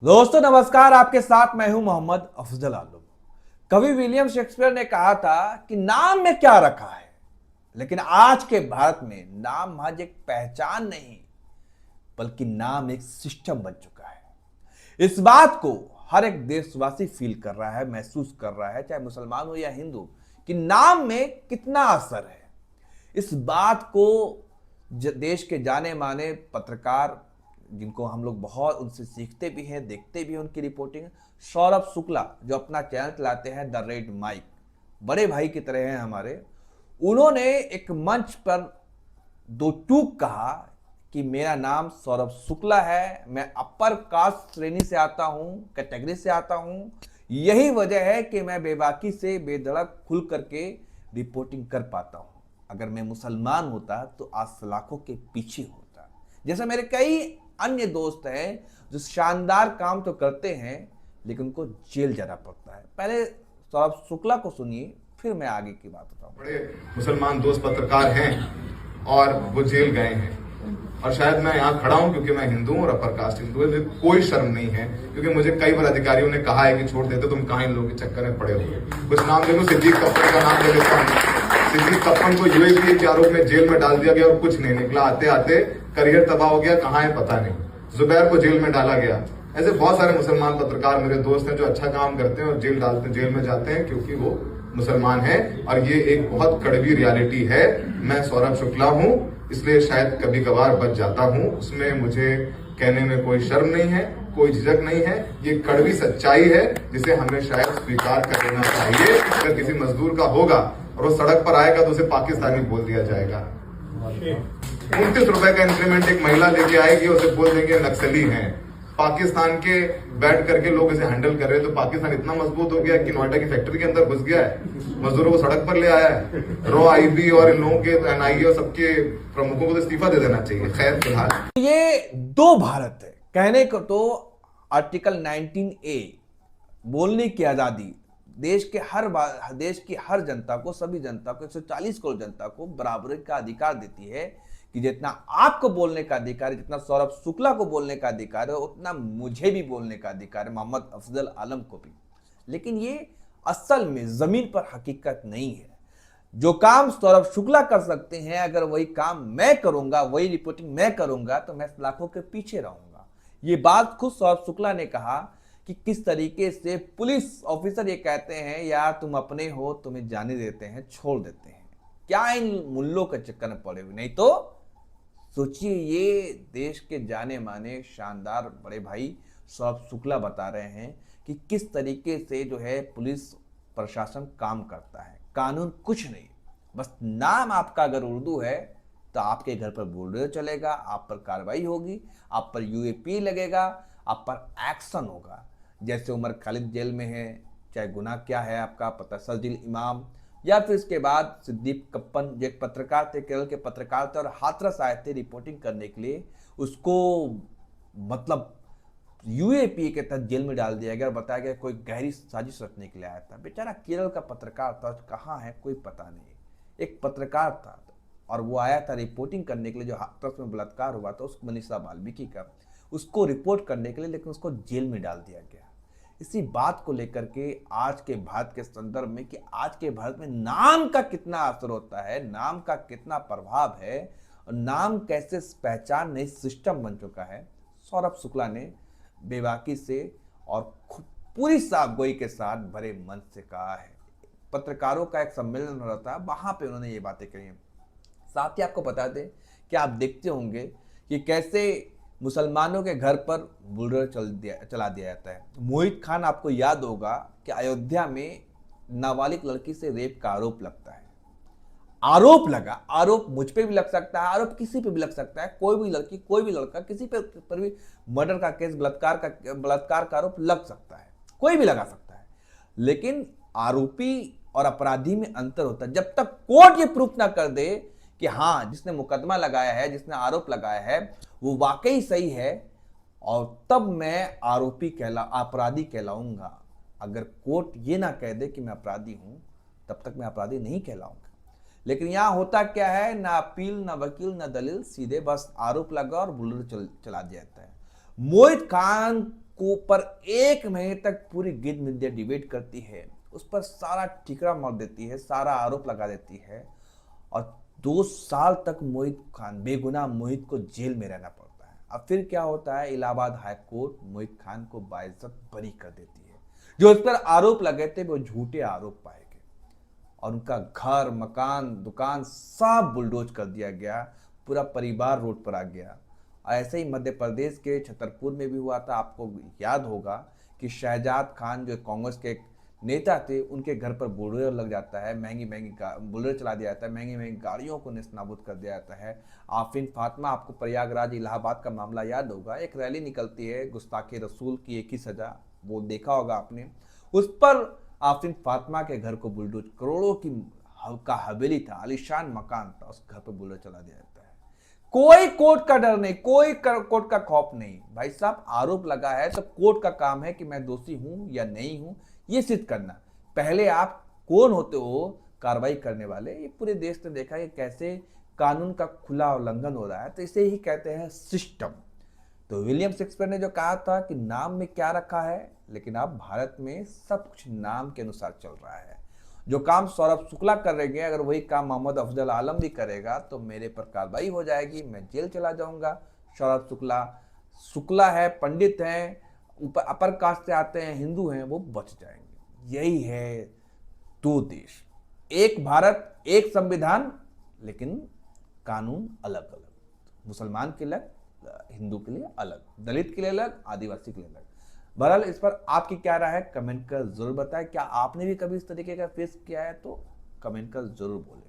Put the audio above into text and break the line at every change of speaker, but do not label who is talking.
दोस्तों नमस्कार, आपके साथ मैं हूं मोहम्मद अफजल आलम। कवि विलियम शेक्सपियर ने कहा था कि नाम में क्या रखा है, लेकिन आज के भारत में नाम महज एक पहचान नहीं बल्कि नाम एक सिस्टम बन चुका है। इस बात को हर एक देशवासी फील कर रहा है, महसूस कर रहा है, चाहे मुसलमान हो या हिंदू, कि नाम में कितना असर है। इस बात को देश के जाने माने पत्रकार, जिनको हम लोग बहुत उनसे सीखते भी हैं, देखते भी हैं उनकी रिपोर्टिंग, सौरभ शुक्ला जो अपना चैनल चलाते हैं द रेड माइक, बड़े भाई की तरह हैं हमारे, उन्होंने एक मंच पर दो टूक कहा कि मेरा नाम सौरभ शुक्ला है, मैं अपर कास्ट श्रेणी से आता हूं, कैटेगरी से आता हूं। यही वजह है कि मैं बेबाकी से बेधड़क खुल करके रिपोर्टिंग कर पाता हूं। अगर मैं मुसलमान होता तो आज सलाखों के पीछे होता। जैसे मेरे कई अन्य दोस्त हैं जो शानदार काम तो करते हैं लेकिन उनको जेल जाना पड़ता है। पहले सौरभ शुक्ला को सुनिए, फिर मैं आगे की बात बताऊं।
बड़े मुसलमान दोस्त पत्रकार हैं और वो जेल गए हैं, और शायद मैं यहाँ खड़ा हूँ क्योंकि मैं हिंदू हूँ और अपर कास्ट हिंदू है। कोई शर्म नहीं है, क्योंकि मुझे कई बार अधिकारियों ने कहा है कि छोड़ देते, तुम कहाँ इन लोगों के चक्कर में पड़े हो। कुछ नाम ले लो, सिद्दीक कप्पन का नाम ले लेता हूँ। सिद्दीक कप्पन को यूएपी के आरोप में जेल में डाल दिया गया और कुछ नहीं निकला। आते आते करियर तबाह हो गया, कहाँ है पता नहीं। जुबैर को जेल में डाला गया। ऐसे बहुत सारे मुसलमान पत्रकार मेरे दोस्त हैं जो अच्छा काम करते हैं और जेल में जाते हैं क्योंकि वो मुसलमान है। और ये एक बहुत कड़वी रियलिटी है। मैं सौरभ शुक्ला हूँ, इसलिए शायद कभी कभार बच जाता हूँ, उसमें मुझे कहने में कोई शर्म नहीं है, कोई झिझक नहीं है। ये कड़वी सच्चाई है जिसे हमें शायद स्वीकार कर लेना चाहिए। अगर किसी मजदूर का होगा और वो सड़क पर आएगा तो उसे पाकिस्तानी बोल दिया जाएगा। 29 रुपए का इंक्रीमेंट एक महिला लेके आएगी, उसे बोल देंगे नक्सली हैं। पाकिस्तान के बैठ करके लोग इसे हैंडल कर रहे हैं, तो पाकिस्तान इतना मजबूत हो गया कि नोएडा की फैक्ट्री के अंदर घुस गया है, मजदूरों को सड़क पर ले आया है। रॉ आईबी और इन लोगों के एनआईए और सबके प्रमुखों को तो इस्तीफा दे देना चाहिए। खैर फिलहाल
ये दो भारत है। कहने को तो आर्टिकल 19A बोलने की आजादी देश की हर जनता को, सभी जनता को, 140 करोड़ जनता को बराबरी का अधिकार देती है कि जितना आपको बोलने का अधिकार है, जितना सौरभ शुक्ला को बोलने का अधिकार है, उतना मुझे भी बोलने का अधिकार है, मोहम्मद अफजल आलम को भी। लेकिन ये असल में जमीन पर हकीकत नहीं है। जो काम सौरभ शुक्ला कर सकते हैं, अगर वही काम मैं करूंगा, वही रिपोर्टिंग मैं करूंगा, तो मैं लाखों के पीछे रहूंगा। ये बात खुद सौरभ शुक्ला ने कहा कि किस तरीके से पुलिस ऑफिसर ये कहते हैं, यार तुम अपने हो, तुम्हें जाने देते हैं, छोड़ देते हैं, क्या इन मुल्लों के चक्कर में पड़े हुए। नहीं तो सोचिए, ये देश के जाने माने शानदार बड़े भाई सौरभ शुक्ला बता रहे हैं कि किस तरीके से जो है पुलिस प्रशासन काम करता है। कानून कुछ नहीं, बस नाम आपका अगर उर्दू है तो आपके घर पर बुलडोजर चलेगा, आप पर कार्रवाई होगी, आप पर यूएपी लगेगा, आप पर एक्शन होगा। जैसे उमर खालिद जेल में है, चाहे गुनाह क्या है आपका पता, सजदिल इमाम, या फिर इसके बाद सिद्दीक कप्पन जो एक पत्रकार थे, केरल के पत्रकार थे और हाथरस आए थे रिपोर्टिंग करने के लिए, उसको मतलब यूएपी के तहत जेल में डाल दिया गया और बताया गया कोई गहरी साजिश रचने के लिए आया था। बेचारा केरल का पत्रकार था, कहाँ है कोई पता नहीं। एक पत्रकार था और वो आया था रिपोर्टिंग करने के लिए, जो हाथरस में बलात्कार हुआ था उस मनीषा वाल्मीकि का, उसको रिपोर्ट करने के लिए, लेकिन उसको जेल में डाल दिया गया। इसी बात को लेकर के आज के भारत के संदर्भ में कि आज के भारत में नाम का कितना असर होता है, नाम का कितना प्रभाव है और नाम कैसे पहचान नहीं सिस्टम बन चुका है, सौरभ शुक्ला ने बेबाकी से और पूरी साफगोई के साथ भरे मन से कहा है। पत्रकारों का एक सम्मेलन हो रहा था, वहां पे उन्होंने ये बातें कही। साथ ही आपको बता दें कि आप देखते होंगे कि कैसे मुसलमानों के घर पर बुलडोजर चला दिया जाता है। मोहित खान, आपको याद होगा कि अयोध्या में नाबालिग लड़की से रेप का आरोप लगता है। आरोप लगा, आरोप मुझ पे भी लग सकता है, आरोप किसी पे भी लग सकता है, कोई भी लड़की, कोई भी लड़का, किसी पर भी मर्डर का केस, बलात्कार का आरोप लग सकता है, कोई भी लगा सकता है। लेकिन आरोपी और अपराधी में अंतर होता है। जब तक कोर्ट ये प्रूफ ना कर दे कि हाँ, जिसने मुकदमा लगाया है, जिसने आरोप लगाया है वो वाकई सही है, और तब मैं अपराधी कहलाऊंगा। अगर कोर्ट ये ना कह दे कि मैं अपराधी हूं, तब तक मैं अपराधी नहीं कहलाऊंगा। लेकिन यहां होता क्या है, ना अपील, ना वकील, ना दलील, सीधे बस आरोप लगा और बुलडोजर चला दिया जाता है। मोहित खान को पर 1 महीने तक पूरी गिद्ध मीडिया डिबेट करती है, उस पर सारा ठिकरा मार देती है, सारा आरोप लगा देती है और 2 साल तक मोहित खान, बेगुनाह मोहित को जेल में रहना पड़ता है। अब फिर क्या होता है, इलाहाबाद हाई कोर्ट मोहित खान को बाइज्जत बरी कर देती है। जो उस पर आरोप लगे थे वो झूठे आरोप पाए गए और उनका घर, मकान, दुकान सब बुलडोज कर दिया गया, पूरा परिवार रोड पर आ गया। ऐसे ही मध्य प्रदेश के छतरपुर में भी हुआ था। आपको याद होगा कि शहजाद खान जो कांग्रेस के नेता थे, उनके घर पर बुलडोजर लग जाता है, महंगी महंगी बुलडोजर चला दिया जाता है, महंगी महंगी गाड़ियों को नेस्तनाबूद कर दिया जाता है। आफरीन फातिमा, आपको प्रयागराज इलाहाबाद का मामला याद होगा, एक रैली निकलती है गुस्ताखे रसूल की 1 ही सजा, वो देखा होगा आपने। उस पर आफरीन फातिमा के घर को बुलडोज, करोड़ों की का हवेली था, आलीशान मकान था, उस घर पर बुलडोजर चला दिया जाता है। कोई कोर्ट का डर नहीं, कोई कोर्ट का खौफ नहीं। भाई साहब, आरोप लगा है तो कोर्ट का काम है कि मैं दोषी हूं या नहीं हूं ये सिद्ध करना। पहले आप कौन होते हो कार्रवाई करने वाले। ये पूरे देश ने देखा कि कैसे कानून का खुला उल्लंघन हो रहा है, तो इसे ही कहते हैं सिस्टम। तो विलियम शेक्सपियर ने जो कहा था कि नाम में क्या रखा है, लेकिन अब भारत में सब कुछ नाम के अनुसार चल रहा है। जो काम सौरभ शुक्ला कर रहे हैं, अगर वही काम मोहम्मद अफजल आलम भी करेगा तो मेरे पर कार्रवाई हो जाएगी, मैं जेल चला जाऊंगा। सौरभ शुक्ला है, पंडित हैं, ऊपर अपर कास्ट से आते हैं, हिंदू हैं, वो बच जाएंगे। यही है 2 देश, एक भारत, एक संविधान, लेकिन कानून अलग अलग। मुसलमान के अलग, हिंदू के लिए अलग, दलित के लिए अलग, आदिवासी के लिए अलग। बहरहाल इस पर आपकी क्या राय है कमेंट कर जरूर बताएं। क्या आपने भी कभी इस तरीके का फेस किया है तो कमेंट कर जरूर बोलें।